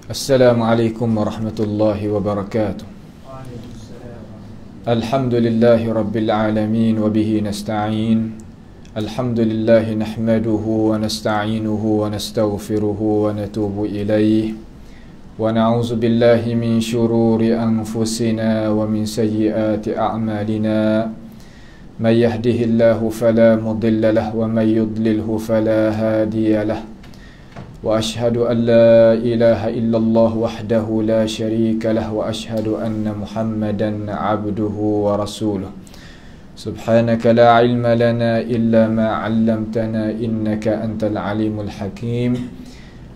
Assalamualaikum warahmatullahi wabarakatuh. Alhamdulillahi rabbil alamin wa bihi nasta'in. Alhamdulillahi nahmaduhu wa nasta'inuhu wa nastaghfiruhu wa natubu ilayh. Wa na'udzu billahi min shururi anfusina wa min sayyiati a'malina. Man yahdihillahu fala mudilla lahu wa man yudlilhu fala hadiya lahu. وأشهد أن لا إله إلا الله وحده لا شريك له وأشهد أن محمدا عبده ورسوله سبحانك لا علم لنا إلا ما علمتنا إنك أنت العليم الحكيم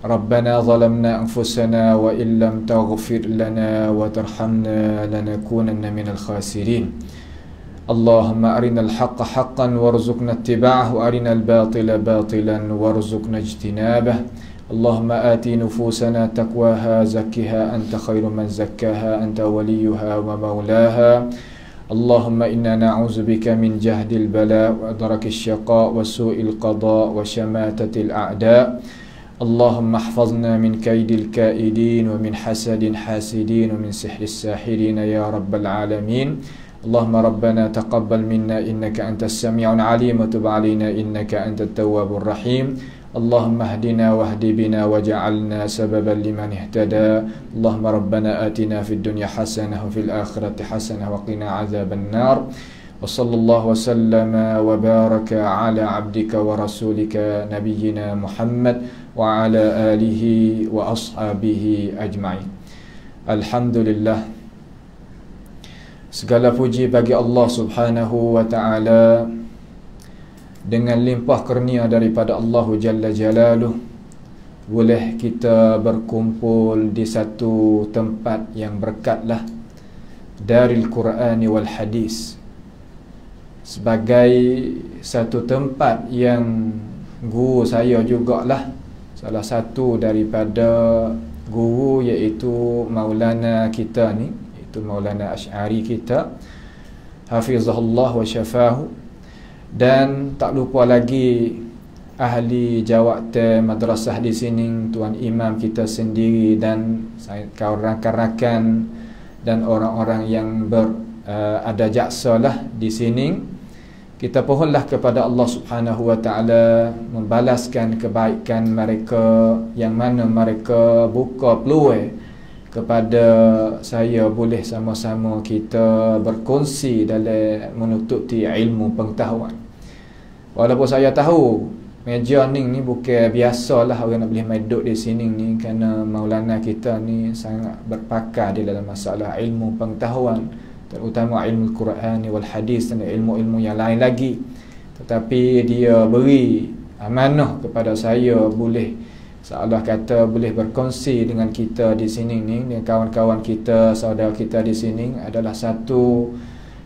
ربنا ظلمنا أنفسنا وإن لم تغفر لنا وترحمنا لنكونن من الخاسرين اللهم أرنا الحق حقا وارزقنا اتباعه وأرنا الباطل باطلا وارزقنا اجتنابه اللهم آت نفوسنا تقواها زكها أنت خير من زكاها أنت وليها ومولاها اللهم إنا نعوذ بك من جهد البلاء وأدرك الشقاء وسوء القضاء وشماتة الأعداء اللهم احفظنا من كيد الكائدين ومن حسد حاسدين ومن سحر الساحرين يا رب العالمين اللهم ربنا تقبل منا إنك أنت السميع العليم وتب علينا إنك أنت التواب الرحيم اللهم اهدنا واهد بنا وجعلنا سببا لمن اهتدى اللهم ربنا آتنا في الدنيا حسنة وفي الآخرة حسنة وقنا عذاب النار وصلى الله وسلم وبارك على عبدك ورسولك نبينا محمد وعلى آله وأصحابه أجمعين. Alhamdulillah, segala puji bagi Allah Subhanahu wa ta'ala. Dengan limpah kurnia daripada Allah Jalla Jalaluh, boleh kita berkumpul di satu tempat yang berkatlah, Daril Qur'ani wal Hadis, sebagai satu tempat yang guru saya jugalah, salah satu daripada guru, iaitu Maulana kita ni, iaitu Maulana Asy'ari kita, hafizahullah wa syafahu. Dan tak lupa lagi ahli jawatan madrasah di sini, tuan imam kita sendiri dan rakan-rakan dan orang-orang yang ada jaksa lah di sini. Kita pohonlah kepada Allah Subhanahu wa ta'ala membalaskan kebaikan mereka, yang mana mereka buka peluang kepada saya boleh sama-sama kita berkongsi dalam menutupi ilmu pengetahuan. Walaupun saya tahu meja ni bukan biasalah orang nak boleh main duduk di sini ni, kerana Maulana kita ni sangat berpakar di dalam masalah ilmu pengetahuan, terutama ilmu Quran wal Hadis dan ilmu-ilmu yang lain lagi. Tetapi dia beri amanah kepada saya boleh, seolah kata boleh berkongsi dengan kita di sini ni, dengan kawan-kawan kita, saudara kita di sini, adalah satu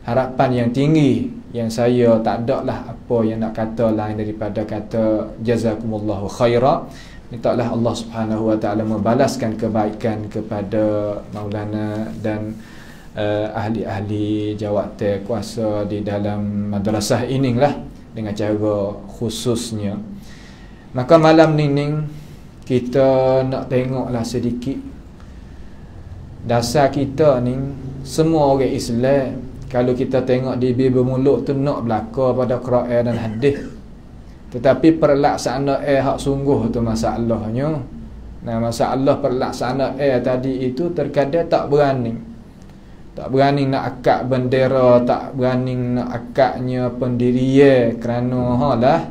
harapan yang tinggi, yang saya tak ada lah apa yang nak kata lain daripada kata jazakumullahu khaira. Mintalah Allah Subhanahu wa ta'ala membalaskan kebaikan kepada Maulana dan ahli-ahli jawatan kuasa di dalam madrasah ini lah, dengan cara khususnya. Maka malam ni kita nak tengoklah sedikit dasar kita ni. Semua orang Islam, kalau kita tengok di bibir mulut tu nak belaka pada Quran dan hadis, tetapi pelaksanaan hak sungguh tu masalahnya. Nah, masalah pelaksanaan tadi itu terkadang tak berani nak akad bendera, tak berani nak akadnya pendirian, kerana lah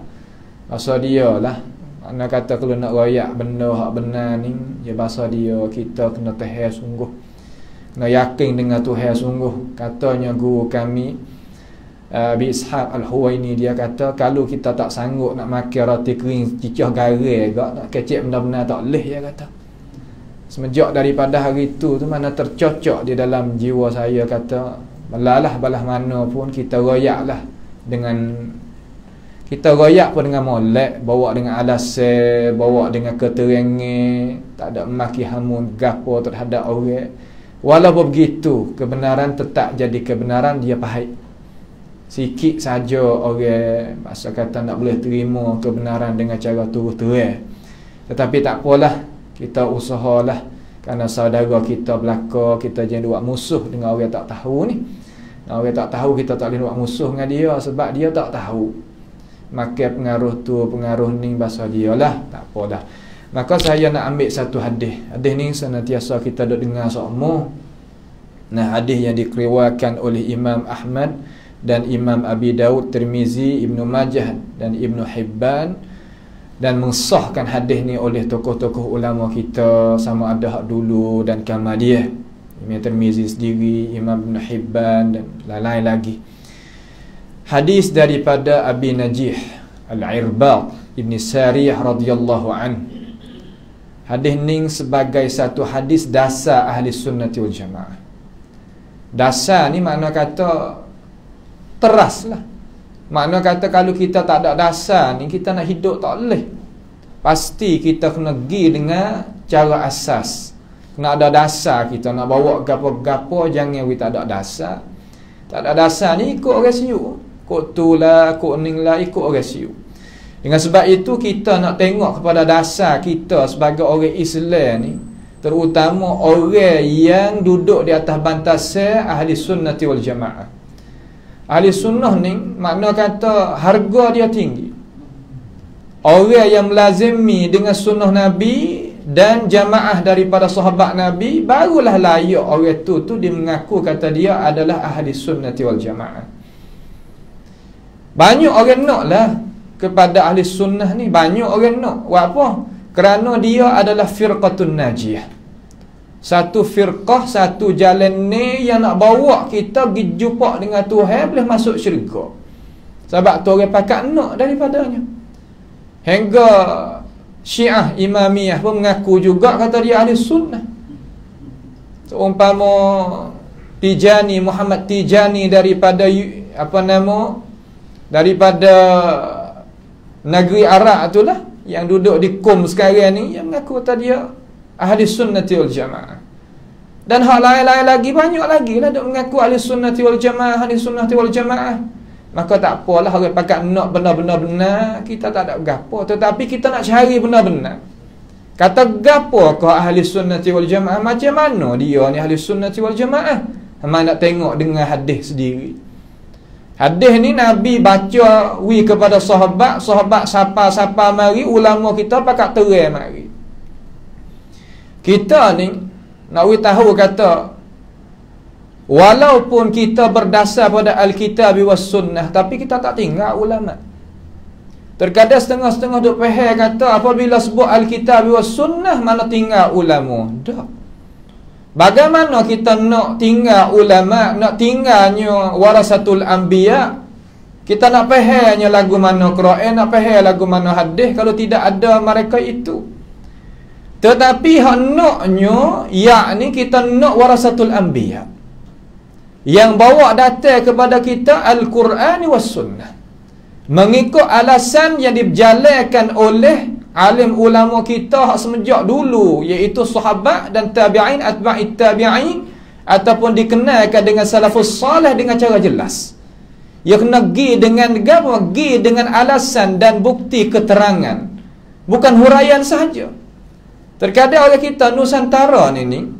masa dia lah, mana kata kalau nak royak benda hak benar ni, dia bahasa dia kita kena tahan sungguh, kena yakin dengan Tuhan sungguh. Katanya guru kami Abi Ishaq Al-Huwaini, dia kata kalau kita tak sanggup nak makan roti kering cicah garai agak, nak kecek benar-benar tak boleh, dia kata. Semenjak daripada hari tu mana tercocok di dalam jiwa saya, kata balah mana pun kita royaklah dengan kita royak pun dengan molek, bawa dengan alasan, bawa dengan keterangan, tak ada maki hamun gapo terhadap orang. Walaupun begitu, kebenaran tetap jadi kebenaran, dia pahit. Sikit saja orang masa kata nak boleh terima kebenaran dengan cara terus terang. Tetapi tak apalah, kita usahalah Kerana saudara kita belaka, kita jangan buat musuh dengan orang tak tahu ni. Orang tak tahu, kita tak boleh buat musuh dengan dia sebab dia tak tahu. Maka pengaruh tu, pengaruh ni bahasa dia lah, tak apa dah. Maka saya nak ambil satu hadis. Hadis ni senantiasa kita duk dengar semua. Nah, hadis yang dikeluarkan oleh Imam Ahmad dan Imam Abi Daud, Tirmizi, Ibnu Majah dan Ibnu Hibban, dan mensahkan hadis ni oleh tokoh-tokoh ulama kita sama ada hak dulu dan Kamadiyah, Imam Tirmizi sendiri, Imam Ibnu Hibban dan lain-lain lagi. Hadis daripada Abi Najih Al-Irbad Ibn Sariyah radhiyallahu an. Hadis ni sebagai satu hadis dasar ahli sunnati wal jamaah. Dasar ni makna kata teras lah. Makna kata kalau kita tak ada dasar ni, kita nak hidup tak boleh. Pasti kita kena pergi dengan cara asas. Kena ada dasar. Kita nak bawa gapo-gapo, jangan kita tak ada dasar. Tak ada dasar ni ikut orang siu. Ikut tu lah, ikut ning lah, ikut orang siu. Dengan sebab itu kita nak tengok kepada dasar kita sebagai orang Islam ni, terutama orang yang duduk di atas bantasan ahli sunnati wal jamaah. Ahli sunnah ni makna kata harga dia tinggi. Orang yang melazimi dengan sunnah Nabi dan jamaah daripada sahabat Nabi, barulah layak orang tu dia mengaku kata dia adalah ahli sunnati wal jamaah. Banyak orang nak lah kepada ahli sunnah ni, banyak orang nak. Buat apa? Kerana dia adalah firqatun najiyah. Satu firqah, satu jalan ni yang nak bawa kita pergi jumpa dengan Tuhan, boleh masuk syurga. Sebab tu orang pakat nak daripadanya. Hingga Syiah Imamiyah pun mengaku juga kata dia ahli sunnah. Seumpama Tijani, Muhammad Tijani daripada daripada negeri Arab itulah, yang duduk di Qom sekarang ni, yang mengaku kata dia ahli sunnati wal jamaah. Dan hak lain-lain lagi, banyak lagi lah duk mengaku ahli sunnati wal jamaah, ahli sunnati wal jamaah. Maka tak apalah orang pakat nak benar-benar benar, kita tak ada gapo, tetapi kita nak cari benar-benar. Kata gapo ke ahli sunnati wal jamaah, macam mana dia ni ahli sunnati wal jamaah? Hang nak tengok dengan hadis sendiri. Hadis ni Nabi baca kepada sahabat, sahabat siapa-siapa mari, ulama kita pakat terang mari. Kita ni nak tahu kata, walaupun kita berdasar pada Alkitab was sunnah, tapi kita tak tinggal ulama. Terkadang setengah-setengah duk faham kata apabila sebut Alkitab was sunnah, mana tinggal ulama. Tak. Bagaimana kita nak tinggal ulama, nak tinggalnya warasatul anbiya? Kita nak fahamnya lagu mana Quran, nak faham lagu mana hadis kalau tidak ada mereka itu. Tetapi hak naknya, yakni kita nak warasatul anbiya, yang bawa datang kepada kita Al-Quran was sunnah, mengikut alasan yang diberjalankan oleh alim ulama kita hak semenjak dulu, iaitu sahabat dan tabi'in, atba'it tabi'in, ataupun dikenalkan dengan salafus salih dengan cara jelas. Ia kena pergi dengan alasan dan bukti keterangan, bukan huraian sahaja. Terkadang orang kita Nusantara ni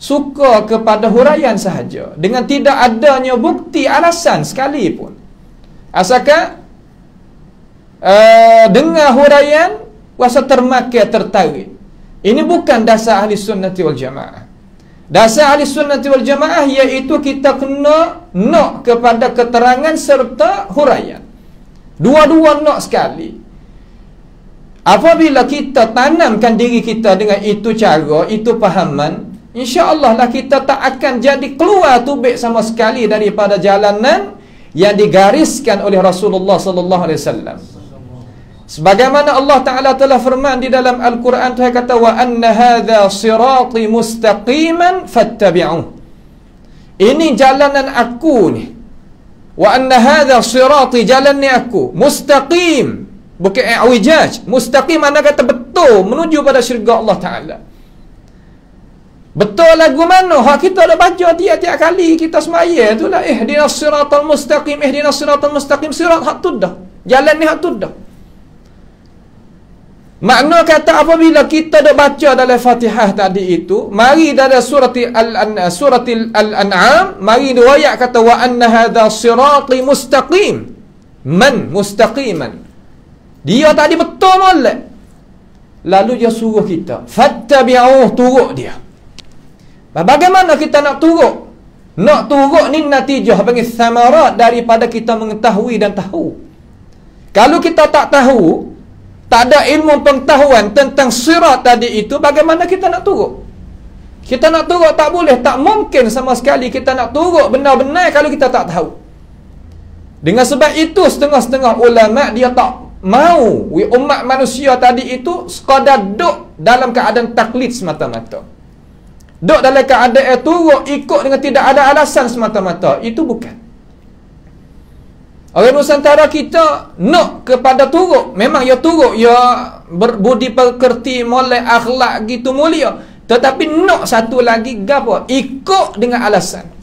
suka kepada huraian sahaja dengan tidak adanya bukti alasan sekalipun. Asalkan dengar huraian wasa termakan tertarik. Ini bukan dasar ahli sunnati wal jamaah. Dasar ahli sunnati wal jamaah iaitu kita kena nak kepada keterangan serta huraian. Dua-dua nak sekali. Apabila kita tanamkan diri kita dengan itu cara, itu pahaman, insya-Allah lah kita tak akan jadi keluar tubik sama sekali daripada jalanan yang digariskan oleh Rasulullah sallallahu alaihi wasallam. Sebagaimana Allah Ta'ala telah firman di dalam Al-Quran, Tuhan kata, wa anna hadha sirati mustaqiman fattabi'uh. Ini jalanan aku ni. Wa anna hadha sirati, jalan ni aku. Mustaqim. Bukan i'wijaj. Mustaqim mana kata betul, menuju pada syurga Allah Ta'ala. Betul lagu mana? Hak kita dah baca tiap-tiap kali kita semaya tu lah. Ihdinas siratal mustaqim, ihdinas siratal mustaqim. Sirat hak tu dah. Jalan ni hak tu dah. Makna kata apabila kita dah baca dalam Fatihah tadi itu, mari dalam surah Al-An'am, mari riwayat kata wa anna hadza sirati mustaqim. Man mustaqiman. Dia tadi betul molek. Lalu dia suruh kita, fattabi'uh, turut dia. Bagaimana kita nak turut? Nak turut ni natijah panggil samarat daripada kita mengetahui dan tahu. Kalau kita tak tahu, tak ada ilmu pengetahuan tentang sirat tadi itu, bagaimana kita nak turut? Kita nak turut tak boleh, tak mungkin sama sekali kita nak turut benar-benar kalau kita tak tahu. Dengan sebab itu setengah-setengah ulama dia tak mau umat manusia tadi itu sekadar duduk dalam keadaan taklid semata-mata. Duduk dalam keadaan turut ikut dengan tidak ada alasan semata-mata. Itu bukan. Orang Nusantara kita nak kepada turut. Memang ya turut, ya berbudi pekerti, molek, akhlak gitu mulia. Tetapi nak satu lagi gapo? Ikut dengan alasan.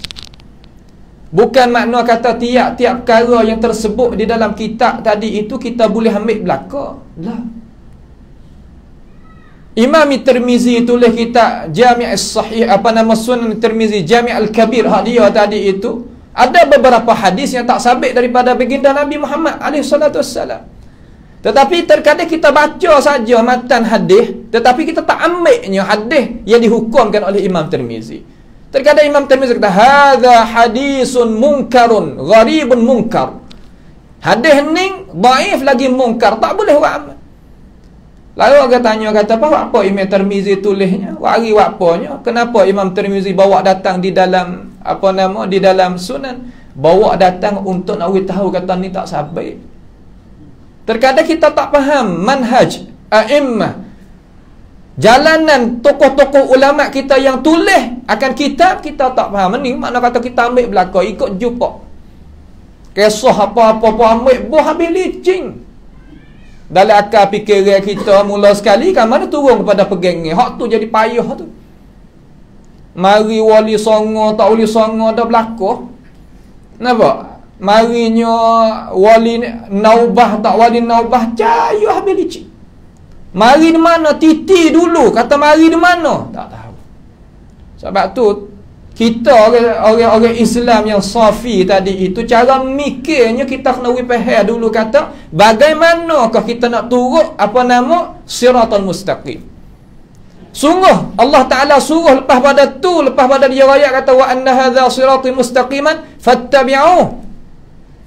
Bukan makna kata tiap-tiap perkara yang tersebut di dalam kitab tadi itu kita boleh ambil belaka. Lah. Imam Tirmizi tulis kitab Jami' as-Sahih, Sunan Tirmizi, Jami' al-Kabir, dia tadi itu. Ada beberapa hadis yang tak sabit daripada baginda Nabi Muhammad SAW. Tetapi terkadang kita baca saja matan hadis, tetapi kita tak ambilnya hadis yang dihukumkan oleh Imam Tirmizi. Terkadang Imam Tirmizi kata, hadza hadisun munkarun, gharibun munkar. Hadis ni dhaif lagi munkar, tak boleh buat amal. Lalu orang tanya, kata apa Imam Tirmizi tulisnya? Wari apanya? Kenapa Imam Tirmizi bawa datang di dalam di dalam sunan? Bawa datang untuk nak tahu kata ni tak sabit. Terkadang kita tak faham manhaj a'immah, jalanan tokoh-tokoh ulama kita yang tulis akan kitab, kita tak faham. Ni makna kata kita ambil belaka, ikut jumpa. Kisah apa-apa ambil buah habis licin. Dalam akal fikiran kita mula sekali kan mana turun kepada pegangnya. Hak tu jadi payah tu. Mari wali songo tak wali songo dah berlaku. Nampak? Marinya wali naubah tak wali naubah, cayu habis licin. Mari di mana? Titi dulu. Kata mari di mana? Tak tahu. Sebab tu kita orang Islam yang safi tadi itu, cara mikirnya kita kena faham dulu kata bagaimanakah kita nak turut siratal mustaqim. Sungguh Allah Ta'ala suruh lepas pada dia ayat kata wa anna hadza siratal mustaqiman fattabi'uh.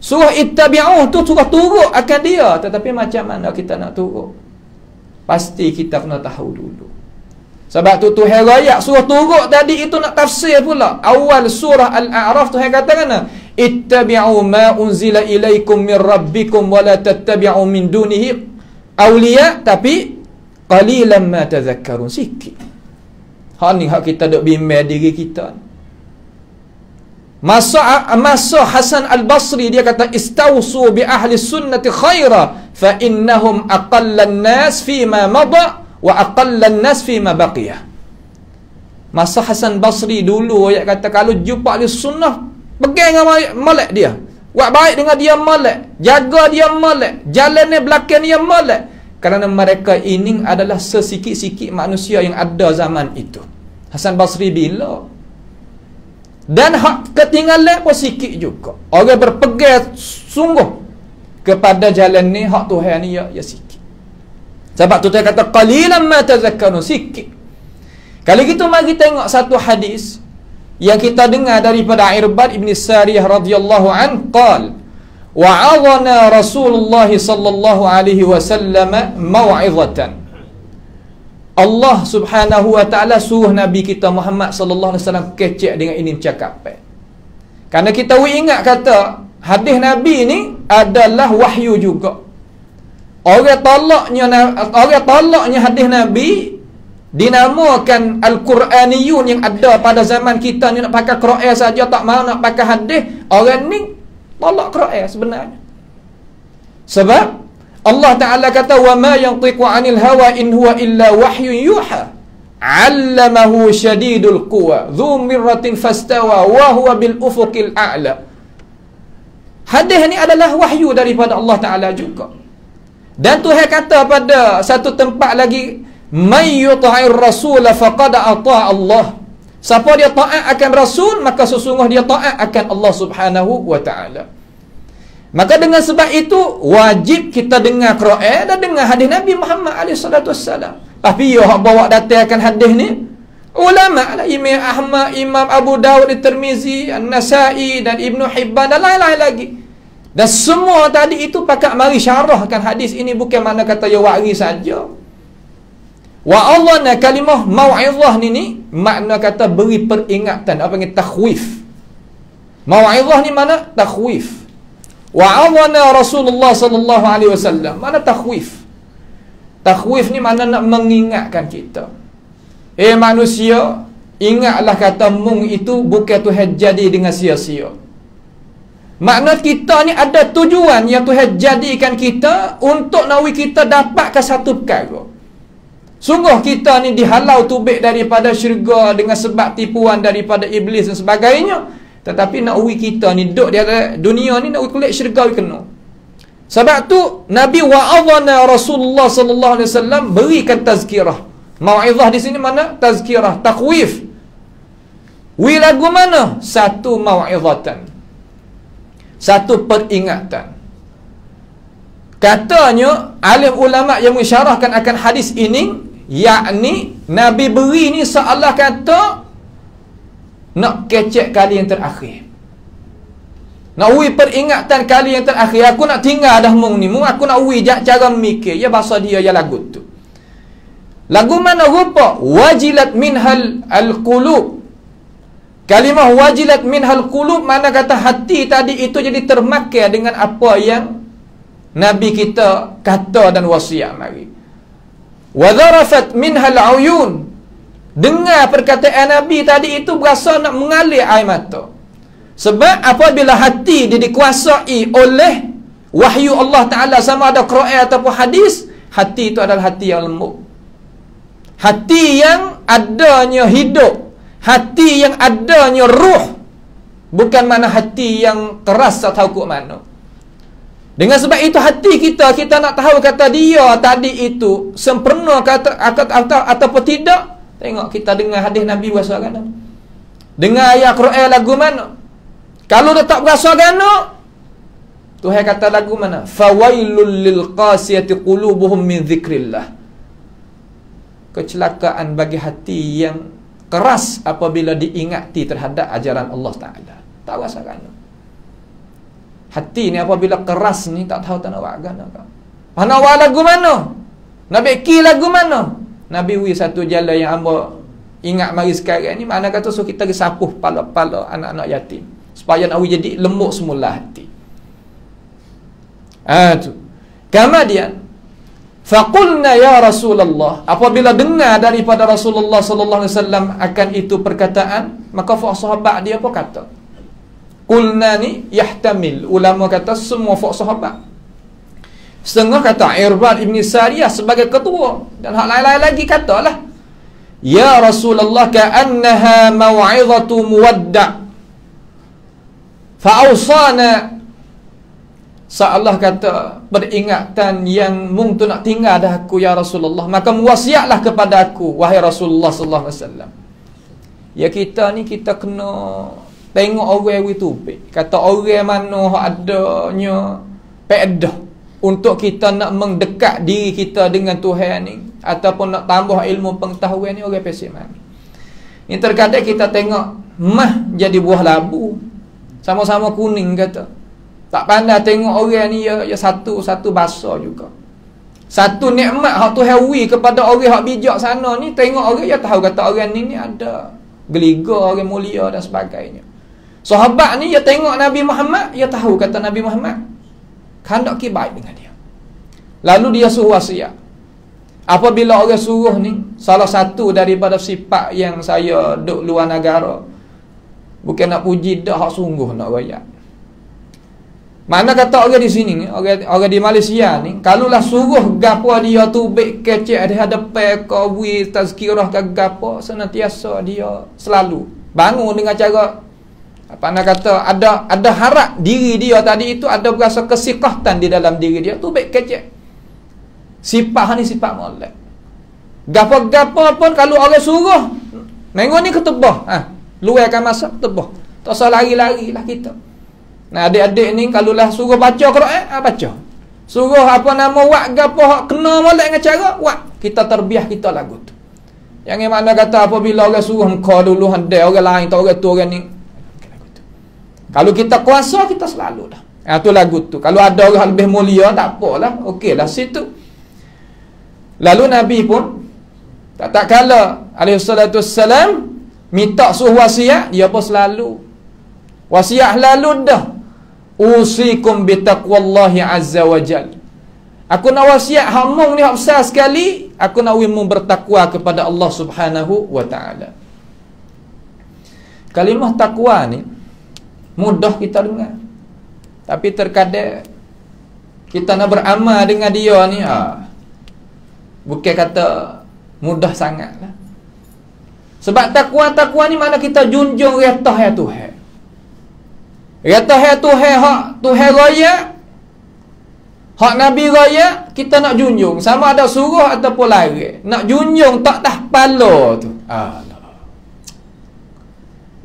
Suruh ittabi'uh tu suruh turut akan dia, tetapi macam mana kita nak turut? Pasti kita kena tahu dulu. Sebab tu Tuhan rakyat surah turut tadi itu nak tafsir pula. Awal surah Al-A'raf Tuhan kata kan, ittabi'u ma unzila ilaikum min rabbikum wa la tattabi'u min dunihi awliya, tapi qalilan ma tadhakkarun. Sikit. Hak ni hak kita duk bimbang diri kita. Masa Hasan Al-Basri dia kata istausu bi ahli sunnati khaira fa innahum aqallan nas fima mada wa aqallan nas fi ma baqiyah. Masa Hasan Basri dulu ayat kata kalau jumpa ahli sunnah, pegang dengan molek dia. Buat baik dengan dia molek, jaga dia molek, jalan ni belakang dia molek. Kerana mereka ini adalah sesikit-sikit manusia yang ada zaman itu. Hasan Basri bila? Dan hak ketinggalan pun sikit juga. Orang berpegang sungguh kepada jalan ni, hak Tuhan ni ya sikit. Sebab tu dia kata qalilan ma tazakkarun, sikit. Kalau gitu mari tengok satu hadis yang kita dengar daripada Irbad ibn Sariyah radhiyallahu an qala wa'adhana Rasulullah sallallahu alaihi wasallam mau'izatan. Allah Subhanahu wa taala suruh Nabi kita Muhammad sallallahu alaihi wasallam kecek dengan ini cakapan. Karena kita ingat kata hadis Nabi ni adalah wahyu juga. Orang tolaknya hadis Nabi dinamakan Al-Quraniyun yang ada pada zaman kita ni, nak pakai Quran saja tak mahu nak pakai hadis. Orang ni tolak Quran sebenarnya. Sebab Allah Ta'ala kata wa ma yantiqu 'anil hawa in huwa illa wahyun yuha 'allamahu shadidul quwa dhu mirratin fastawa wa huwa bil ufuqil a'la. Hadis ni adalah wahyu daripada Allah Ta'ala juga. Dan Tuhan kata pada satu tempat lagi, may yuta'ir rasul faqad ata Allah. Siapa dia taat akan Rasul, maka sesungguh dia taat akan Allah Subhanahu wa ta'ala. Maka dengan sebab itu wajib kita dengar Quran dan dengar hadis Nabi Muhammad SAW. Tapi ya hak bawa datang akan hadis ni ulama lah, Imam Ahmad, Imam Abu Dawud, Tirmizi, An-Nasai dan Ibnu Hibban dan lain-lain lagi. Dan semua tadi itu pakat mari syarahkan hadis ini, bukan mana kata ya wari saja. Wa Allah na kalimah mau'izah ni makna kata beri peringatan, apa panggil takhwif. Mau'izah ni mana takhwif. Wa Allah Rasulullah sallallahu alaihi wasallam mana takhwif. Takhwif ni mana nak mengingatkan kita. Manusia, ingatlah kata mung itu bukan Tuhan jadi dengan sia-sia. Makna kita ni ada tujuan yang Tuhan jadikan kita untuk nawi kita dapatkan satu perkara. Sungguh kita ni dihalau tubik daripada syurga dengan sebab tipuan daripada iblis dan sebagainya. Tetapi nak uwi kita ni duduk di dunia ni, nak uwi kulit syurga kena. Sebab tu Nabi wa'adhana Rasulullah sallallahu alaihi wasallam berikan tazkirah. Mau'izah di sini mana? Tazkirah, takhwif. Wi lagu mana? Satu mau'izatan. Satu peringatan. Katanya alim ulama yang mensyarahkan akan hadis ini, yakni Nabi beri ni seolah kata nak kecek kali yang terakhir, nak uwi peringatan kali yang terakhir. Aku nak tinggal dah mung ni, aku nak uwi cara mikir. Ya bahasa dia ya lagu tu. Lagu mana rupa? Wajilat minhal al-qulub. Kalimah wajilat minhal qulub mana kata hati tadi itu jadi termakan dengan apa yang Nabi kita kata dan wasiat mari. Wa dharafat minhal uyun. Dengar perkataan Nabi tadi itu berasa nak mengalir air mata. Sebab apabila hati dia dikuasai oleh wahyu Allah Ta'ala, sama ada Quran ataupun hadis, hati itu adalah hati yang lembut, hati yang adanya hidup, hati yang adanya ruh, bukan mana hati yang keras tak tahu kok mana. Dengan sebab itu hati kita nak tahu kata dia tadi itu sempurna kata ataupun tidak. Tengok kita dengar hadis Nabi berasa gana, dengar ayat Quran lagu mana. Kalau dia tak berasa gana, Tuhan kata lagu mana? Fawailul lil qasiyati qulubuhum min dzikrillah. Kecelakaan bagi hati yang keras apabila diingati terhadap ajaran Allah Ta'ala. Tak berasa gana. Hati ni apabila keras ni tak tahu tak nak buat agama kau. Mana buat lagu mana? Nabi ki lagu mana? Nabi wi satu jalan yang hamba ingat mari sekarang ni, mana kata so kita sapuh pala-pala anak-anak yatim supaya nak jadi lembut semula hati. Tu. Kemudian faqulna ya Rasulullah, apabila dengar daripada Rasulullah sallallahu alaihi wasallam akan itu perkataan, maka sahabat dia apa kata? Qulna ni yahtamil, ulama kata semua sahabat. Setengah kata Irbad ibn Sariyah sebagai ketua, dan hak lain-lain lagi katalah ya Rasulullah ka'annaha maw'izatu muwadda' fa'awsana, seolah kata peringatan yang mung tu nak tinggal dah aku ya Rasulullah, maka wasiatlah kepada aku wahai Rasulullah sallallahu alaihi wasallam. Ya kita ni kita kena tengok orang itu, kata orang mana hak adanya pedah untuk kita nak mendekat diri kita dengan Tuhan ni ataupun nak tambah ilmu pengetahuan ni, orang pesik mana. Ini terkadang kita tengok mah jadi buah labu sama-sama kuning kata. Tak pandai tengok orang ni ya satu bahasa juga. Satu nikmat hak Tuhan wi kepada orang hak bijak sana ni, tengok orang ya tahu kata orang ni ada geliga, orang mulia dan sebagainya. Sahabat ni ya tengok Nabi Muhammad, ya tahu kata Nabi Muhammad kandak ki baik dengan dia. Lalu dia suruh wasiat. Apabila orang suruh ni, salah satu daripada sifat yang saya duk luar negara, bukan nak puji dah, hak sungguh nak royak. Mana kata orang di sini, orang di Malaysia ni, kalulah suruh gapo dia tu baik kecek di hadapan kawi tazkirah ke gapo, senantiasa dia selalu bangun dengan cara apa nak kata ada harap diri dia tadi itu ada berasa kesikahtan di dalam diri dia tu baik kecek. Sifat ni sifat molek. Gapo-gapo pun kalau orang suruh, minggu ni ketebah. Luarkan masa ketebah. Tak usah lari-lari lah kita. Nah, adik-adik ni kalau lah suruh baca Quran, baca. Suruh apa nama wak gapo hak kena molek dengan cara wak. Kita terbiah kita lagu tu. Yang mana kata apabila orang suruh engkau dulu handai orang lain tak orang tu orang ni. Kalau kita kuasa kita selalu dah. Tu lagu tu. Kalau ada orang lebih mulia tak apalah. Okeylah situ. Lalu Nabi pun tak kala alaihi salatu wassalam minta suruh wasiat, dia pun selalu wasiat lalu dah. Usikum bitaqwallahi azza wa jal. Aku nak wasiat hamung ni hak besar sekali. Aku nak wimu bertakwa kepada Allah Subhanahu wa taala. Kalimah takwa ni mudah kita dengar. Tapi terkadang kita nak beramal dengan dia ni bukan kata mudah sangatlah. Sebab takwa ni mana kita junjung retah ya Tuhan. Retah ya Tuhan hak Tuhan raya, hak Nabi raya, kita nak junjung. Sama ada suruh ataupun larang. Nak junjung tak dah pala tu.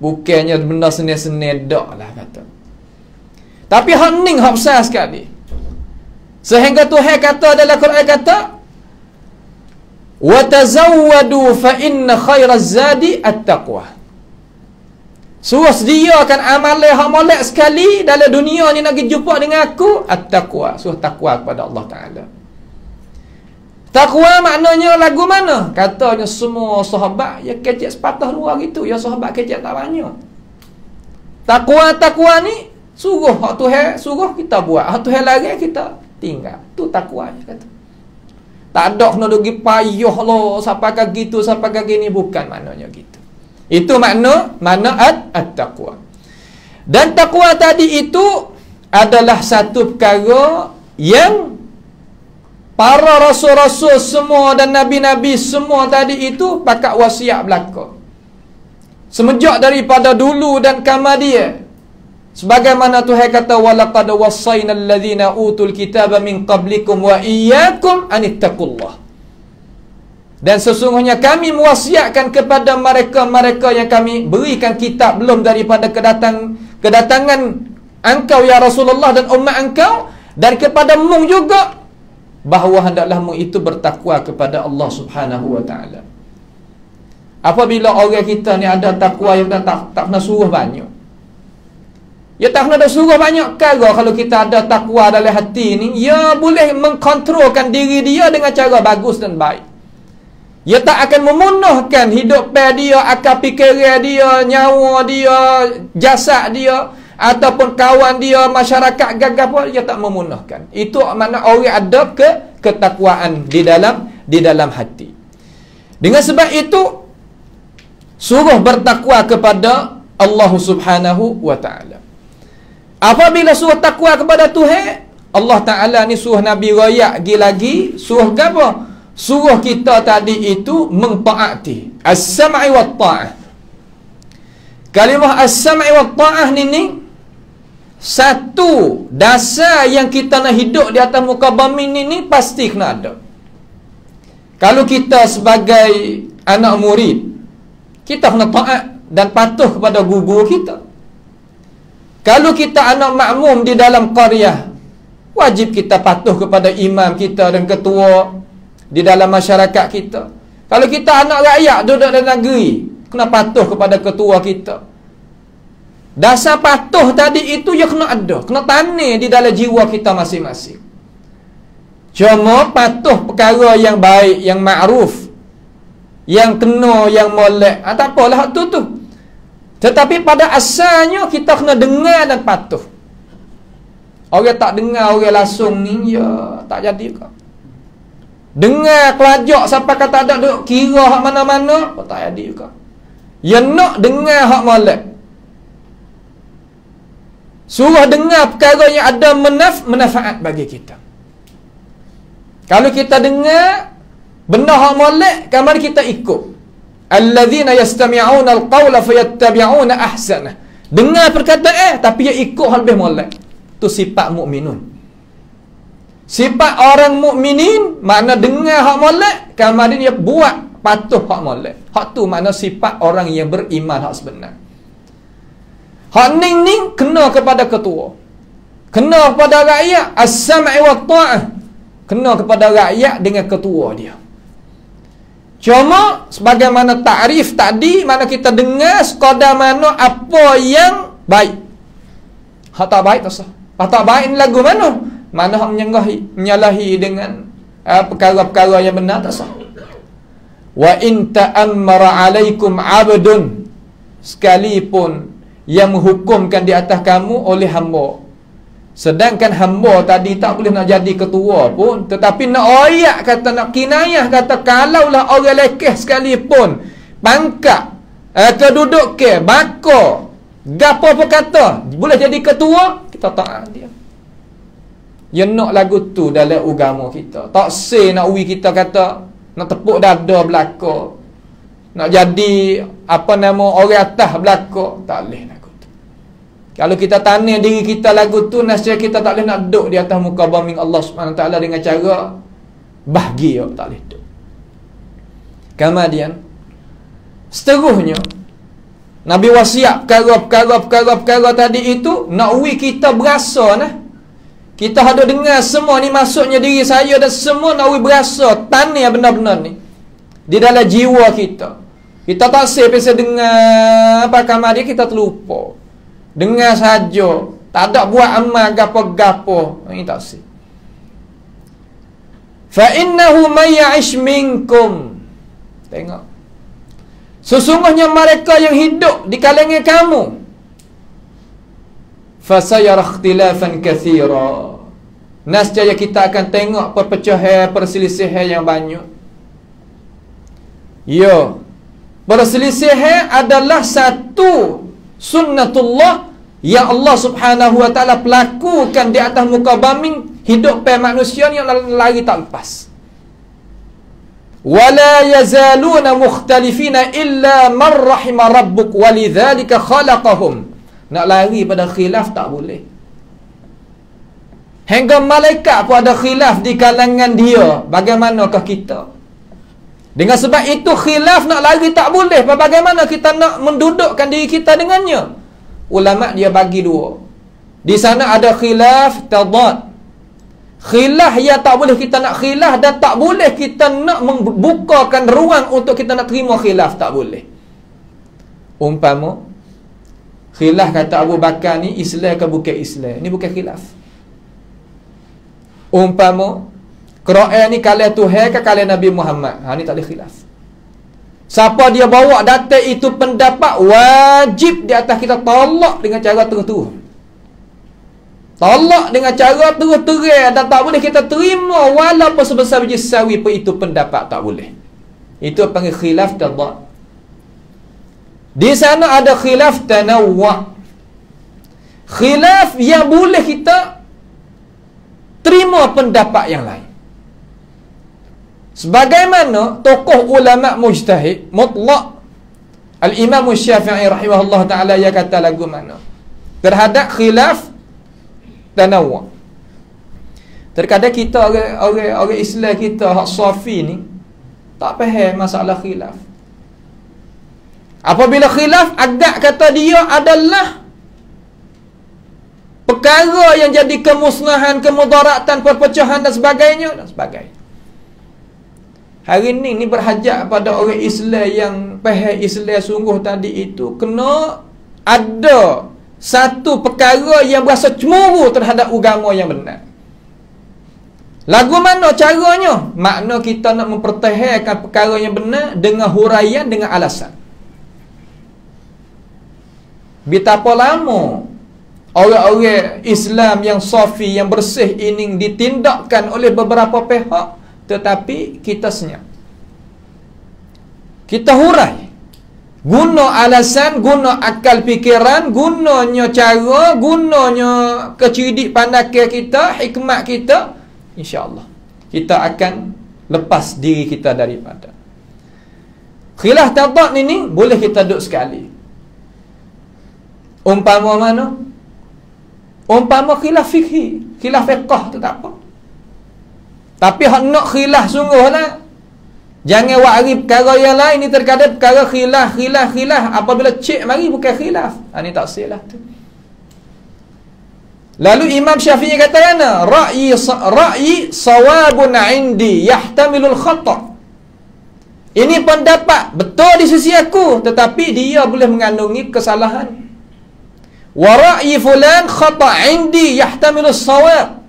Bukannya benda seni-seni dak lah kata. Tapi hak ning hak besar sekali. Sehingga Tuhan kata dalam Quran kata, "Wa tazawwadu fa inna khairaz zadi at-taqwa." Suruh sediakan amalan hak molek sekali dalam dunia ni nak pergi jumpa dengan aku, at-taqwa. Suruh takwa kepada Allah Taala. Takwa maknanya lagu mana? Katanya semua sahabat ya kecek sepatah dua gitu. Ya sahabat kecek tak banyak. Takwa ni suruh hak Tuhan suruh kita buat, hak Tuhan larang kita tinggal. Tu takwa kata. Tak ada kena pergi payah lo sampai ke gitu sampai ke gini, bukan maknanya gitu. Itu mana at-taqwa. Dan takwa tadi itu adalah satu perkara yang para rasul-rasul semua dan nabi-nabi semua tadi itu pakat wasiat belaka. Semenjak daripada dulu dan kamadia. Sebagaimana Tuhan kata, walaqad wasainal ladzina utul kitaba min qablikum wa iyyakum anittaqullah. Dan sesungguhnya kami mewasiatkan kepada mereka-mereka yang kami berikan kitab belum daripada kedatangan engkau ya Rasulullah dan umat engkau, dan kepada mung juga bahawa hendaklah mung itu bertakwa kepada Allah Subhanahu wa taala. Apabila orang kita ni ada takwa yang tak kena suruh banyak. Ya tak kena suruh banyak perkara. Kalau kita ada takwa dalam hati ni, ya boleh mengkontrolkan diri dia dengan cara bagus dan baik. Ia tak akan memunuhkan hidup dia, akal fikiran dia, nyawa dia, jasad dia, ataupun kawan dia, masyarakat gagah pun ia tak memunuhkan. Itu makna orang ada ketakwaan di dalam hati. Dengan sebab itu suruh bertakwa kepada Allah Subhanahu wa taala. Apabila suruh takwa kepada Tuhan, Allah Taala ni suruh Nabi royak lagi, suruh apa? Suruh kita tadi itu mentaati as-sam'i wa ta'ah. Kalimah as-sam'i wa ta'ah ni satu dasar yang kita nak hidup di atas muka bumi ni pasti kena ada. Kalau kita sebagai anak murid, kita kena taat dan patuh kepada guru kita. Kalau kita anak makmum di dalam qaryah, wajib kita patuh kepada imam kita dan ketua di dalam masyarakat kita. Kalau kita anak rakyat duduk dalam negeri, kena patuh kepada ketua kita. Dasar patuh tadi itu ya kena ada, kena tanam di dalam jiwa kita masing-masing. Cuma patuh perkara yang baik, yang ma'ruf, yang kena, yang molek, tak apalah tu. Tetapi pada asalnya kita kena dengar dan patuh. Orang tak dengar, orang langsung ni ya tak jadi kau. Dengar kelajak sampai kata ada duk kira hak mana-mana, apa tak jadi juga. Ya nak dengar hak molek. Suruh dengar perkara yang ada manfaat bagi kita. Kalau kita dengar benda hak molek, kamar kita ikut. Alladzina yastami'una al-qawla fayattabi'una ahsana. Dengar perkataan tapi dia ikut hal lebih molek. Tu sifat mukminun. Sifat orang mukminin makna dengar hak molek, kemudian dia buat patuh hak molek. Hak tu makna sifat orang yang beriman hak sebenar. Hak ning kena kepada ketua, kena kepada rakyat, as-sam'i wa ta'ah, kena kepada rakyat dengan ketua dia. Cuma sebagaimana takrif tadi, mana kita dengar sekadar mana apa yang baik. Hak tak baik tak sah. Hak tak baik ni lagu mana? Mana hak menyalahi dengan perkara-perkara yang benar tak sah. Wa in ta'ammara alaikum 'abdun, sekalipun yang menghukumkan di atas kamu oleh hamba. Sedangkan hamba tadi tak boleh nak jadi ketua pun, tetapi nak oyak kata, nak kinayah kata, kalaulah orang lekeh sekalipun, pangkat, keduduk ke, baka, gapo apa kata, boleh jadi ketua, kita taat dia. Ya nak lagu tu dalam agama kita. Tak say nak uwi kita kata, nak tepuk dada belaka, nak jadi apa nama orang atas belaka, tak boleh lagu tu. Kalau kita tanya diri kita lagu tu, nasib kita tak boleh nak duduk di atas muka bumi Allah SWT dengan cara bahagia, tak boleh duduk. Kemudian seterusnya Nabi wasiat perkara tadi itu, nak uwi kita berasa nah. Kita ada dengar semua ni, maksudnya diri saya dan semua nak uwi berasa tanya benar-benar ni di dalam jiwa kita. Kita tak pasal dengar apa kamar dia, kita terlupa. Dengar saja, tak ada buat amal gapo-gapo. Ini tak sih. Fa innahu may ya'ish minkum. Tengok. Sesungguhnya mereka yang hidup di kalangan kamu, fa sayara ikhtilafan katsira. Nescaya kita akan tengok perpecahan, perselisihan yang banyak. Ya. Perselisihan adalah satu sunnatullah yang Allah Subhanahu wa taala pelakukan di atas muka bumi hidup pe manusia yang lari tak lepas. Wala yazaluna mukhtalifina illa man rahima rabbuk walidzalika khalaqahum. Nak lari pada khilaf tak boleh. Hingga malaikat pun ada khilaf di kalangan dia, bagaimanakah kita? Dengan sebab itu khilaf nak lari tak boleh. Bagaimana kita nak mendudukkan diri kita dengannya? Ulama dia bagi dua. Di sana ada khilaf tadad. Khilaf yang tak boleh kita nak khilaf, dan tak boleh kita nak membukakan ruang untuk kita nak terima khilaf, tak boleh. Umpama khilaf kata Abu Bakar ni Islam ke bukan Islam, ni bukan khilaf. Umpama Quran ni kalam Tuhan ke kalam Nabi Muhammad, ni tak ada khilaf. Siapa dia bawa data itu pendapat, wajib di atas kita tolak dengan cara terus-terus. Tolak dengan cara terus-terus, dan tak boleh kita terima walaupun sebesar biji sawi pun itu pendapat, tak boleh. Itu panggil khilaf tadad. Di sana ada khilaf tanawwu'. Khilaf yang boleh kita terima pendapat yang lain. Sebagaimana tokoh ulama mujtahid mutlak Al-Imam Syafi'i rahimahullah ta'ala, ia kata lagu mana terhadap khilaf tanawwu'. Terkadang kita orang Islam kita hak Safi ni tak faham masalah khilaf. Apabila khilaf agak kata dia adalah perkara yang jadi kemusnahan, kemudaratan, perpecahan dan sebagainya. Hari ni berhajat pada orang Islam yang faham Islam sungguh tadi itu, kena ada satu perkara yang berasa cemburu terhadap agama yang benar. Lagu mana caranya? Makna kita nak mempertahankan perkara yang benar dengan huraian, dengan alasan. Betapa lama orang-orang Islam yang safi, yang bersih ini ditindakkan oleh beberapa pihak, tetapi kita senyap. Kita hurai. Guna alasan, guna akal fikiran, gunanya cara, gunanya kecidik pandangan kita, hikmat kita, insya-Allah kita akan lepas diri kita daripada khilaf tadad ini. Boleh kita duduk sekali. Umpama mana? Umpama khilaf fikhi, khilaf fiqh tu tak apa. Tapi hak nak khilaf sungguh lah. Jangan wari perkara yang lain. Ni terkadang perkara khilaf. Apabila cik mari bukan khilaf. Ini tak silah tu. Lalu Imam Syafi'i kata mana? Ra'yi sawabun indi yahtamilul khata'. Ini pendapat betul di sisi aku, tetapi dia boleh mengandungi kesalahan. Wa ra'yi fulan khata' indi yahtamilus sawab.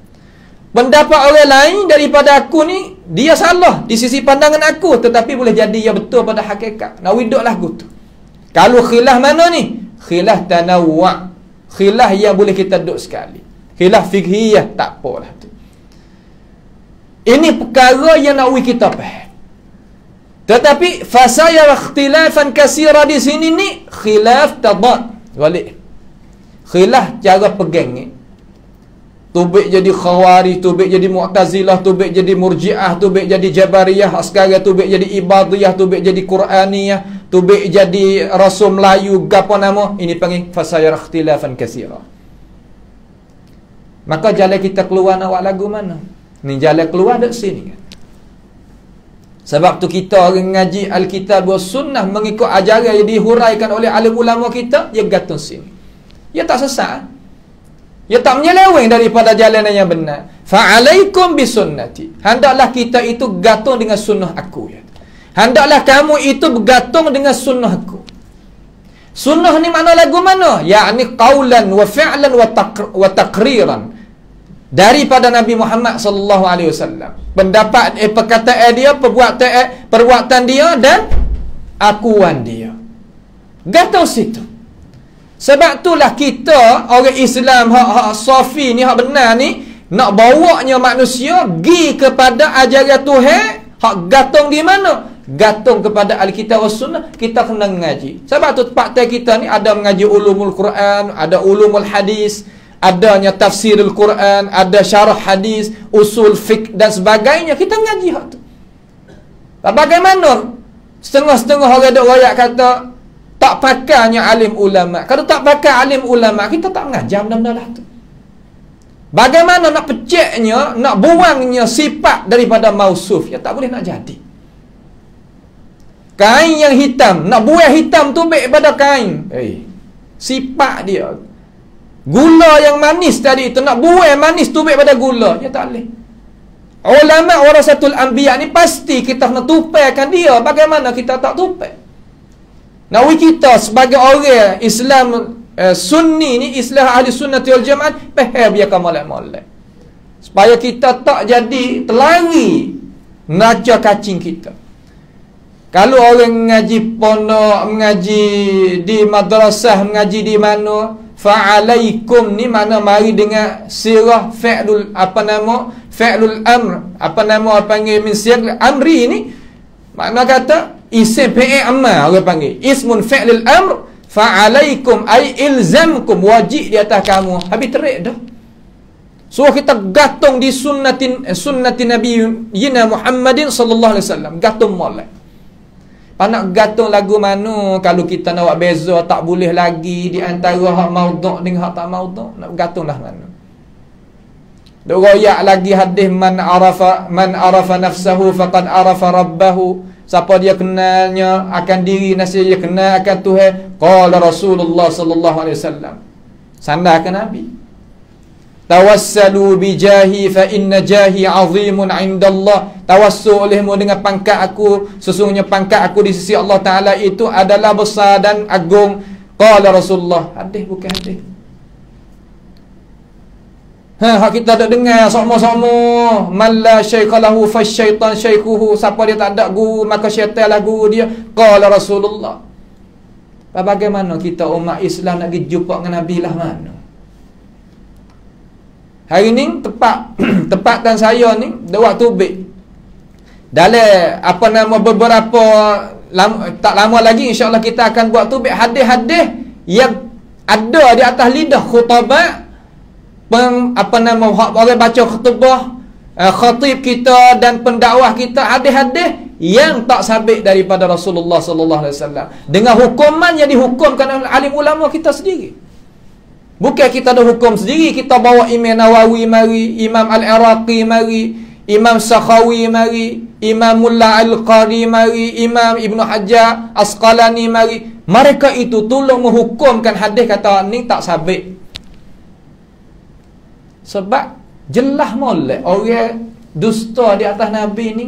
Pendapat orang lain daripada aku ni, dia salah di sisi pandangan aku, tetapi boleh jadi ia betul pada hakikat. Nak widuk lagu tu. Kalau khilaf mana ni? Khilaf tanawwa'. Khilaf yang boleh kita duduk sekali. Khilaf fiqhiyah tak apalah tu. Ini perkara yang nak kita faham. Tetapi fasaya ikhtilafan katsira di sini ni khilaf tadad. Balik. Khilaf cara pegang ni. Tubik jadi Khawarij, tubik jadi Mu'tazilah, tubik jadi Murji'ah, tubik jadi Jabariyah, sekarang tubik jadi Ibadiyah, tubik jadi Quraniyah, tubik jadi Rasul Melayu, gapo nama? Ini panggil fasaya ikhtilafan katsira. Maka jalan kita keluar nak buat lagu mana? Ni jalan keluar dekat sini kan. Sebab tu kita orang ngaji Alkitab wa Sunnah mengikut ajaran yang dihuraikan oleh alim ulama kita, dia gantung sini. Dia tak sesat. Dia tak menyeleweng daripada jalan yang benar. Fa'alaikum bisunnati. Hendaklah kita itu gantung dengan sunnah aku ya. Hendaklah kamu itu bergantung dengan sunnah aku. Sunnah ni makna lagu mana? Yakni qaulan wa fi'lan wa taqriran. Daripada Nabi Muhammad sallallahu alaihi wasallam. Pendapat perkataan dia, perbuatan dia dan akuan dia. Gantung situ. Sebab itulah kita orang Islam hak safi ni, hak benar ni, nak bawanya manusia pergi kepada ajaran Tuhan, hak gantung di mana? Gantung kepada Alkitab was Sunnah. Kita kena mengaji. Sebab tu tempat kita ni ada mengaji ulumul Quran, ada ulumul hadis, adanya tafsirul Quran, ada syarah hadis, usul fiqh dan sebagainya. Kita mengaji hak tu. Bagaimana setengah-setengah orang dok royak kata tak pakainya alim ulama. Kalau tak pakai alim ulama, kita tak mengajar benda-benda lah tu. Bagaimana nak peceknya, nak buangnya sifat daripada mausuf, ya tak boleh nak jadi. Kain yang hitam, nak buang hitam tu baik pada kain. Sifat dia. Gula yang manis tadi tu, nak buang manis tu baik pada gula, ya tak boleh. Ulama warasatul anbiya ni pasti kita nak tupaikan dia. Bagaimana kita tak tupai? Nawi kita sebagai orang Islam Sunni ni, Islam ahli sunnati wal jamaah, faham biarkan molek-molek. Supaya kita tak jadi terlari naca kacing kita. Kalau orang mengaji pondok, mengaji di madrasah, mengaji di mana, fa'alaikum ni mana mari dengan sirah fa'lul fa'lul amr, panggil min sirah amri ni, makna kata isim fi'il ammar, orang panggil ismun fi'lil amr, fa'alaikum ay ilzamkum, wajib di atas kamu. Habis terik dah. So kita gantung di sunnati Nabi Yina Muhammadin sallallahu alaihi wasallam, gantung molek. Nak gantung lagu mana? Kalau kita nak buat beza, tak boleh lagi di antara hak maudhu' dengan hak tak maudhu'. Nak gantunglah mana? Dok royak lagi hadis man arafa nafsahu faqad arafa rabbahu. Siapa dia kenalnya akan diri nasi, dia kenal akan Tuhan. Qala Rasulullah sallallahu alaihi wasallam. Sandarkan Nabi. Tawassalu bi jahi fa inna jahi azimun indallah. Tawassul olehmu dengan pangkat aku, sesungguhnya pangkat aku di sisi Allah Taala itu adalah besar dan agung. Qala Rasulullah. Hadis bukan hadis. Hak kita tak dengar sama-sama man la syaikha lahu fasyaitan syaikuhu. Siapa dia tak ada guru, maka syaitanlah guru dia. Qala Rasulullah. Bagaimana kita umat Islam nak pergi jumpa dengan Nabi lah mana? Hari ni tepat dan saya ni dah waktu big. Dalam beberapa tak lama lagi insya-Allah kita akan buat tubik hadis-hadis yang ada di atas lidah khutabah, orang baca khutbah, khatib kita dan pendakwah kita, hadis-hadis yang tak sabit daripada Rasulullah sallallahu alaihi wasallam, dengan hukuman yang dihukumkan oleh alim ulama kita sendiri. Bukan kita ada hukum sendiri, kita bawa Imam Nawawi mari, Imam Al-Iraqi mari, Imam Sakhawi mari, Imam Mullah Al-Qari mari, Imam Ibn Hajar Asqalani mari. Mereka itu tolong menghukumkan hadis kata ni tak sabit. Sebab jelas molek orang dusta di atas Nabi ni.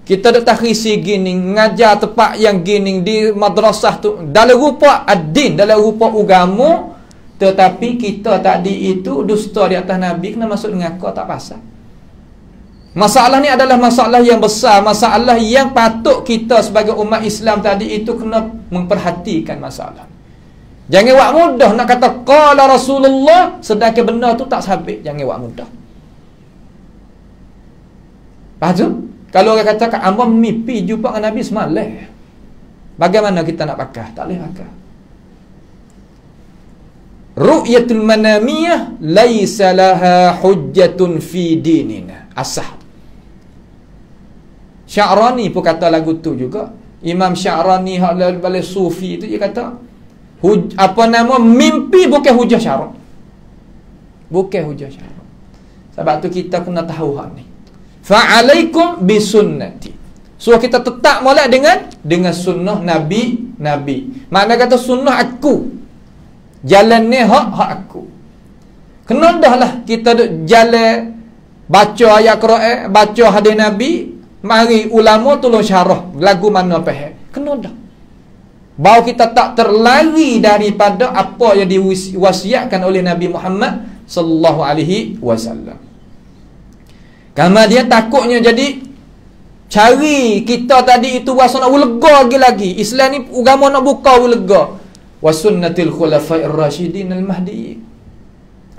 Kita dah takhisi gini, ngajar tempat yang gini di madrasah tu dalam rupa ad-din, dalam rupa agama, tetapi kita tadi itu dusta di atas Nabi, kena masuk mengaku tak pasal. Masalah ni adalah masalah yang besar, masalah yang patut kita sebagai umat Islam tadi itu kena memperhatikan masalah. Jangan buat mudah nak kata qala Rasulullah sedangkan benda tu tak sabit, jangan buat mudah. Faham tu? Kalau orang kata hamba mimpi jumpa dengan Nabi semalam, bagaimana kita nak pakai? Tak boleh pakai. Ru'yatul manamiyah laisa laha hujjatun fi dinina. Asah. Sya'rani pun kata lagu tu juga. Imam Sya'rani hak balik sufi tu dia kata mimpi bukan hujah syarak. Bukan hujah syarak. Sebab tu kita kena tahu hak ni. Fa'alaikum bisunnati. So kita tetap molek dengan sunnah Nabi. Makna kata sunnah aku. Jalan ni hak aku. Kena dah lah kita duk jalan baca ayat Quran, baca hadis Nabi, mari ulama tolong syarah lagu mana faham. Kena dah. Bahawa kita tak terlari daripada apa yang diwasiatkan oleh Nabi Muhammad sallallahu alaihi wasallam. Karena dia takutnya jadi cari kita tadi itu rasa nak ulega lagi. Islam ni agama nak buka ulega. Wa sunnatil khulafa'ir rasyidin al-mahdiyyin.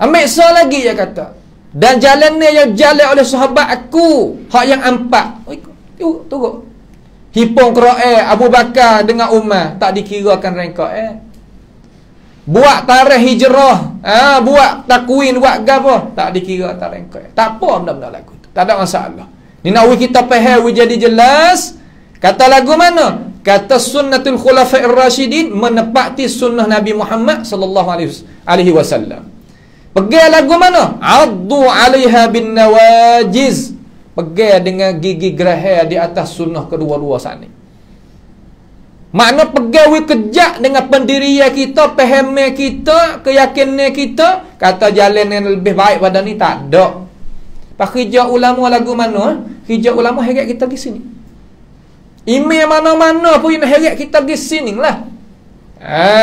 Ambil lagi dia kata. Dan jalan ni yang jalan oleh sahabat aku, hak yang empat. Tengok. Hipong Quran Abu Bakar dengan Umar tak dikirakan rangka Buat tarikh hijrah, buat takwin, buat gapo, tak dikira tak rangka. Tak apa benda-benda lagu tu. Tak ada masalah. Ni nak kita faham jadi jelas. Kata lagu mana? Kata sunnatul khulafa'ir rasyidin menepati sunnah Nabi Muhammad sallallahu alaihi wasallam. Pegang lagu mana? Addu 'alaiha bin nawajiz. Pegang dengan gigi gerahai di atas sunnah kedua-dua sana. Makna pegang kejak dengan pendirian kita, pahaman kita, keyakinan kita, kata jalan yang lebih baik pada ni tak ada. Pak hijau ulama lagu mana? Hijau ulama heret kita di sini. Email mana-mana pun nak heret kita di sini lah.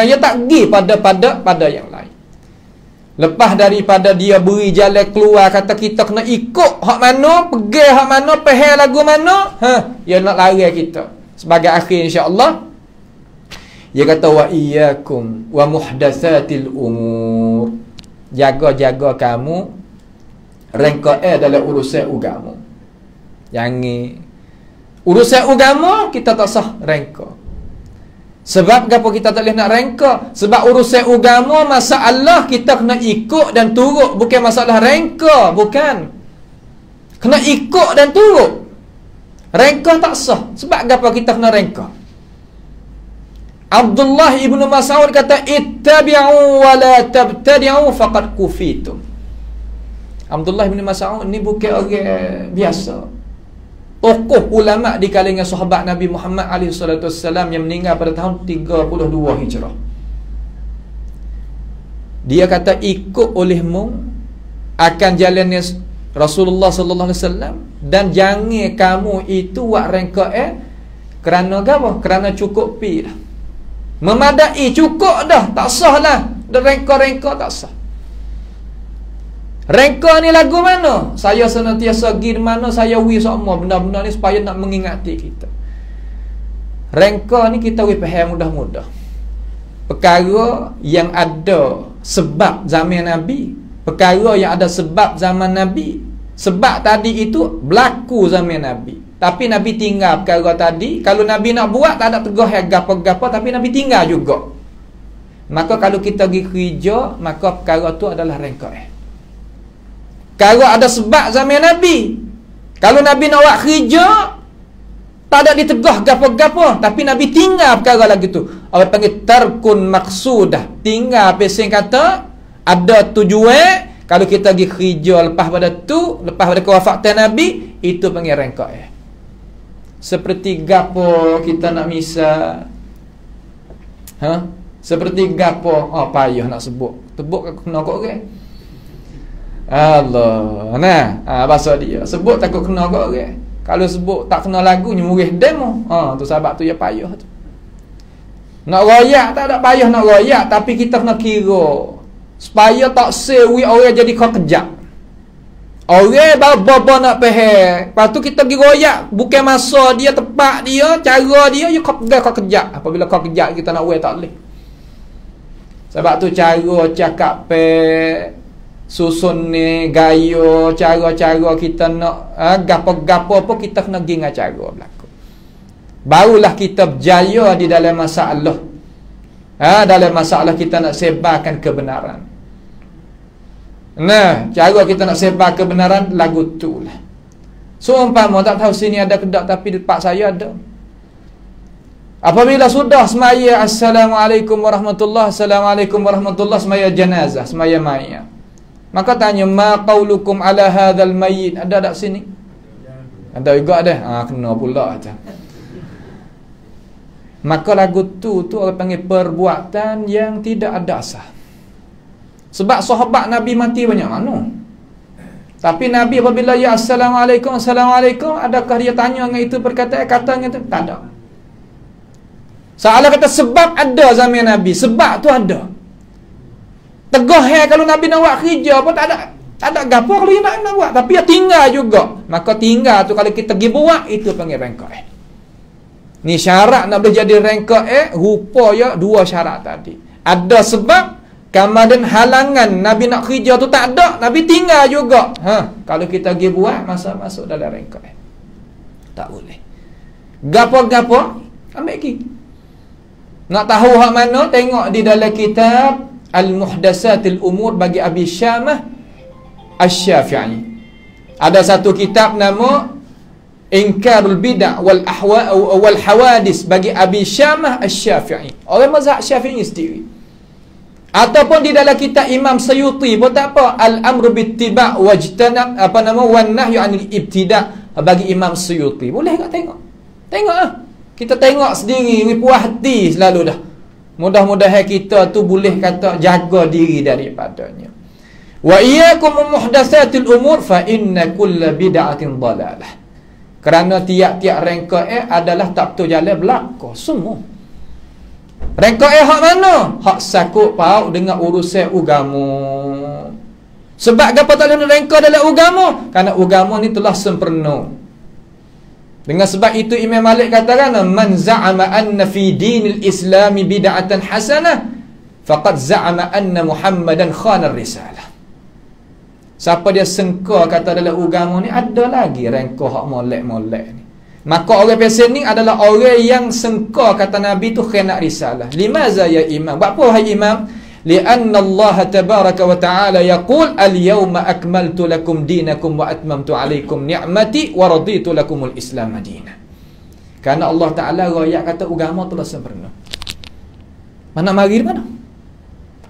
Ya tak pergi pada yang lain. Lepas daripada dia beri jalan keluar, kata kita kena ikut hak mana, pergi hak mana, faham lagu mana, dia nak lari kita. Sebagai akhir insya-Allah, dia kata wa iyyakum wa muhdatsatil umur. Jaga-jaga kamu rangka dalam urusan agama. Jangan urusan agama kita tak sah rangka. Sebab apa kita tak boleh nak rangka? Sebab urusan agama masalah kita kena ikut dan turut, bukan masalah rangka, bukan. Kena ikut dan turut. Rangka tak sah. Sebab apa kita kena rangka? Abdullah ibn Mas'ud kata ittabi'u wa la tabtadi'u faqad kufitum. Abdullah ibn Mas'ud ni bukan orang biasa. Tokoh ulama di kalangan sahabat Nabi Muhammad SAW yang meninggal pada tahun 32 Hijrah. Dia kata ikut olehmu akan jalannya Rasulullah sallallahu alaihi wasallam dan jangan kamu itu buat rangka kerana apa? Kerana cukup pi dah. Memadai cukup dah, tak sah lah. Dah rangka-rangka tak sah. Rangka ni lagu mana? Saya senantiasa pergi mana saya semua benda-benda ni supaya nak mengingati kita. Rangka ni kita faham mudah-mudah. Perkara yang ada sebab zaman Nabi, perkara yang ada sebab zaman Nabi. Sebab tadi itu berlaku zaman Nabi. Tapi Nabi tinggal perkara tadi. Kalau Nabi nak buat tak ada tegah gapo-gapo, tapi Nabi tinggal juga. Maka kalau kita pergi kerja, maka perkara tu adalah rangka. Kalau ada sebab zaman Nabi, kalau Nabi nak buat kerja tak ada ditegah gapo-gapo, tapi Nabi tinggal perkara lagi tu. Orang panggil tarkun maksudah. Tinggal pesing kata ada tujuan, Kalau kita pergi kerja lepas pada tu, lepas pada kewafatan Nabi, itu panggil rengkok. Seperti gapo kita nak misal, seperti gapo, payah nak sebut. Tebuk kena kok orang. Allah. Bahasa dia. Sebut takut kena kok orang. Kalau sebut tak kena lagu, nyemurih demo. Tu sebab tu ya payah tu. Nak royak tak ada payah nak royak, tapi kita kena kira supaya tak sewi orang jadi kau kejap. Orang baba nak faham. Lepas tu kita pergi royak, bukan masa dia, tepat dia, cara dia, you kau pegang kau kejap. Apabila kau kejap kita nak tak boleh. Sebab tu cara cakap susun ni gaya, cara-cara kita nak gapo-gapo apa kita kena pergi dengan cara berlaku. Barulah kita berjaya di dalam masalah. Dalam masalah kita nak sebarkan kebenaran. Cara kita nak sebar kebenaran lagu tu lah. So umpama tak tahu sini ada kedak, tapi di tempat saya ada. Apabila sudah semaya Assalamualaikum warahmatullahi, Assalamualaikum warahmatullahi, semaya jenazah, semaya mayat, maka tanya, ma qaulukum ala hadzal mayyit? Ada tak sini? Ada juga ada. Kena pula aja. Maka lagu tu orang panggil perbuatan yang tidak ada asal. Sebab sahabat Nabi mati banyak mana? Tapi Nabi apabila ya Assalamualaikum, Assalamualaikum, adakah dia tanya dengan itu perkataan, katanya itu? Tak ada. Soalan kata sebab ada zaman Nabi. Sebab tu ada. Tegah kalau Nabi nak buat kerja apa, tak ada gapo kalau dia nak buat, tapi dia tinggal juga. Maka tinggal tu kalau kita pergi buat, itu panggil rengkok. Ni syarat nak boleh jadi rengkok rupanya dua syarat tadi. Ada sebab, kemudian halangan Nabi nak kerja tu tak ada, Nabi tinggal juga. Kalau kita pergi buat, masuk dalam rengkok. Tak boleh. Gapo-gapo ambil pergi. Nak tahu hak mana, tengok di dalam kitab Al-Muhdasatil Umur bagi Abi Syamah Asy-Syafi'i. Ada satu kitab nama Inkarul Bid'ah wal Hawadis bagi Abi Syamah Asy-Syafi'i. Orang mazhab Syafi'i sendiri. Ataupun di dalam kitab Imam Suyuti pun tak apa, Al-Amru Bittiba' wajtanab wan nahyu 'anil ibtida' bagi Imam Suyuti. Boleh tak tengok? Tengok Kita tengok sendiri, ni puas hati selalu dah. Mudah-mudahan kita tu boleh kata jaga diri daripadanya. Wa iyyakum muhdatsatil umur fa inna kulla bid'atin dhalalah. Kerana tiap-tiap rengkok adalah tak betul jalan belaka semua. Rengkok hak mana? Hak sakut paut dengan urusan agama. Sebab apa tak ada rengkok dalam agama? Kerana agama ni telah sempurna. Dengan sebab itu Imam Malik katakan, man za'ama anna fi dinil islami bid'atan hasanah faqad za'ama anna Muhammadan khana risalah. Siapa dia sengka kata dalam agama ni ada lagi rengkok hak molek-molek ni, maka orang pesan ni adalah orang yang sengka kata Nabi tu khianat risalah. Limaza ya imam? Buat apa hai imam? Lianna Allah tabaraka wa ta'ala yaqul al-yawma akmaltu lakum dinakum wa atmamtu alaikum ni'mati wa raditu lakumul Islam madina. Karena Allah Ta'ala royak kata agama telah sempurna. Mana mari mana?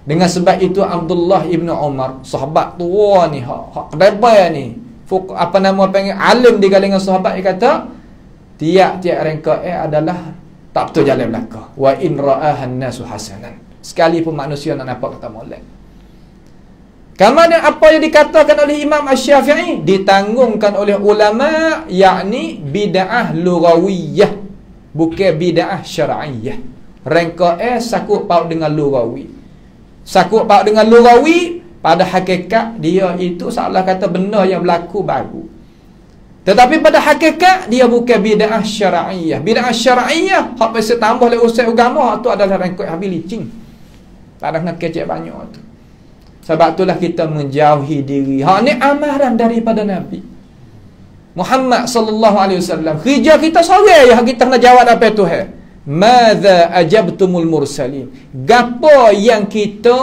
Dengan sebab itu Abdullah ibn Umar, sahabat tua ni, hak rebel ni, panggil alim di kalangan sahabat, dia kata tiap-tiap rengkok adalah tak betul jalan belaka. Wa in ra'ahan nasu hasanan. Sekalipun manusia nak nampak kata molek. Kemudian apa yang dikatakan oleh Imam Asy-Syafi'i ditanggungkan oleh ulama, yakni bid'ah lughawiyah, bukan bid'ah syar'iyyah. Rengkok sakut paut dengan lughawi. Sakut paut dengan lughawi, pada hakikat dia itu seolah kata benda yang berlaku baru. Tetapi pada hakikat dia bukan bid'ah syar'iyyah. Bid'ah syar'iyyah hak pasal tambah oleh urusan agama, tu adalah rengkok habis licin. Tak ada nak kecek banyak tu. Sebab itulah kita menjauhi diri. Hak ni amaran daripada Nabi Muhammad sallallahu alaihi wasallam. Kerja kita sore ya kita nak jawab apa tu Madza ajabtumul mursalin? Gapo yang kita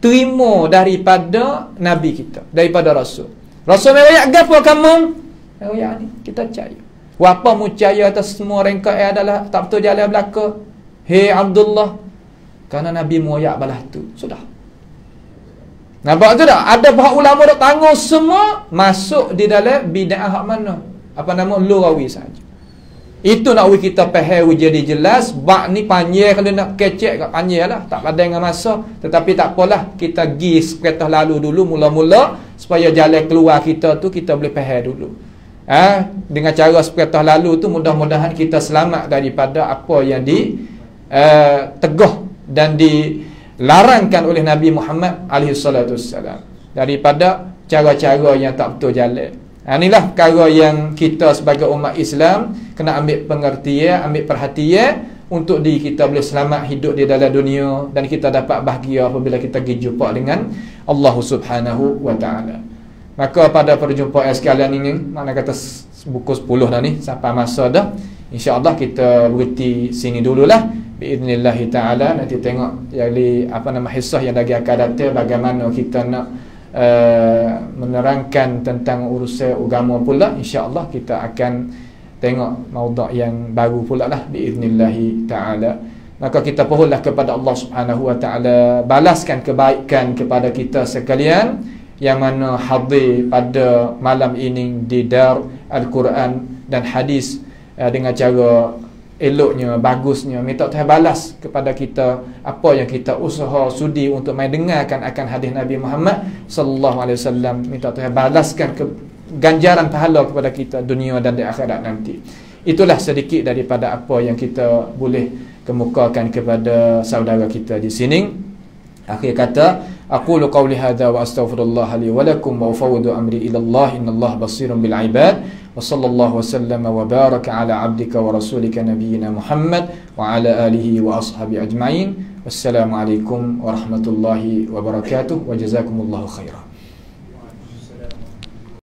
terima daripada Nabi kita, daripada Rasul. Rasul meriak gapo kamu? Meriak ni kita percaya. Apa mu percaya atas semua rengkok adalah tak betul jalan belaka? Hei Abdullah, kerana Nabi moyak balah tu. Sudah. Nampak tu tak? Ada pihak ulama dak tanggung semua masuk di dalam bid'ah hak mana? Apa nama lughawi saja. Itu nak kita faham jadi jelas. Bab ni panjang, kalau nak kecek kat panjang lah, tak padan dengan masa. Tetapi tak apalah, kita pergi sepatah lalu dulu mula-mula supaya jalan keluar kita tu kita boleh faham dulu. Dengan cara sepatah lalu tu mudah-mudahan kita selamat daripada apa yang tegah dan dilarangkan oleh Nabi Muhammad alaihi salatu wassalam, daripada cara-cara yang tak betul jalan. Inilah perkara yang kita sebagai umat Islam kena ambil pengertian, ambil perhatian untuk diri kita boleh selamat hidup di dalam dunia dan kita dapat bahagia apabila kita pergi jumpa dengan Allah Subhanahu wa taala. Maka pada perjumpaan sekalian ini, mana kata buku 10 dah ni, sampai masa dah. InsyaAllah kita berhenti sini dululah. Biiznillah ta'ala. Nanti tengok jadi hisah yang lagi akan datang, bagaimana kita nak menerangkan tentang urusan agama pula. InsyaAllah kita akan tengok maudhu' yang baru pula lah, biiznillah ta'ala. Maka kita pohonlah kepada Allah Subhanahu wa ta'ala, balaskan kebaikan kepada kita sekalian yang mana hadir pada malam ini di Dar Al-Quran dan hadis dengan cara eloknya, bagusnya. Minta Tuhan balas kepada kita apa yang kita usaha sudi untuk main dengarkan akan hadis Nabi Muhammad sallallahu alaihi wasallam. Minta Tuhan balaskan ganjaran pahala kepada kita dunia dan di akhirat nanti. Itulah sedikit daripada apa yang kita boleh kemukakan kepada saudara kita di sini. Akhir kata, aqulu qawli hadza wa astaghfirullah li wa lakum wa ufawwidu amri ila Allah, innallaha basirun bil ibad. Wa sallallahu wa sallama wa baraka ala abdika wa rasulika nabiyyina Muhammad wa ala alihi wa ashabi ajma'in. Wassalamu alaikum warahmatullahi wabarakatuh wa jazakumullahu khairan.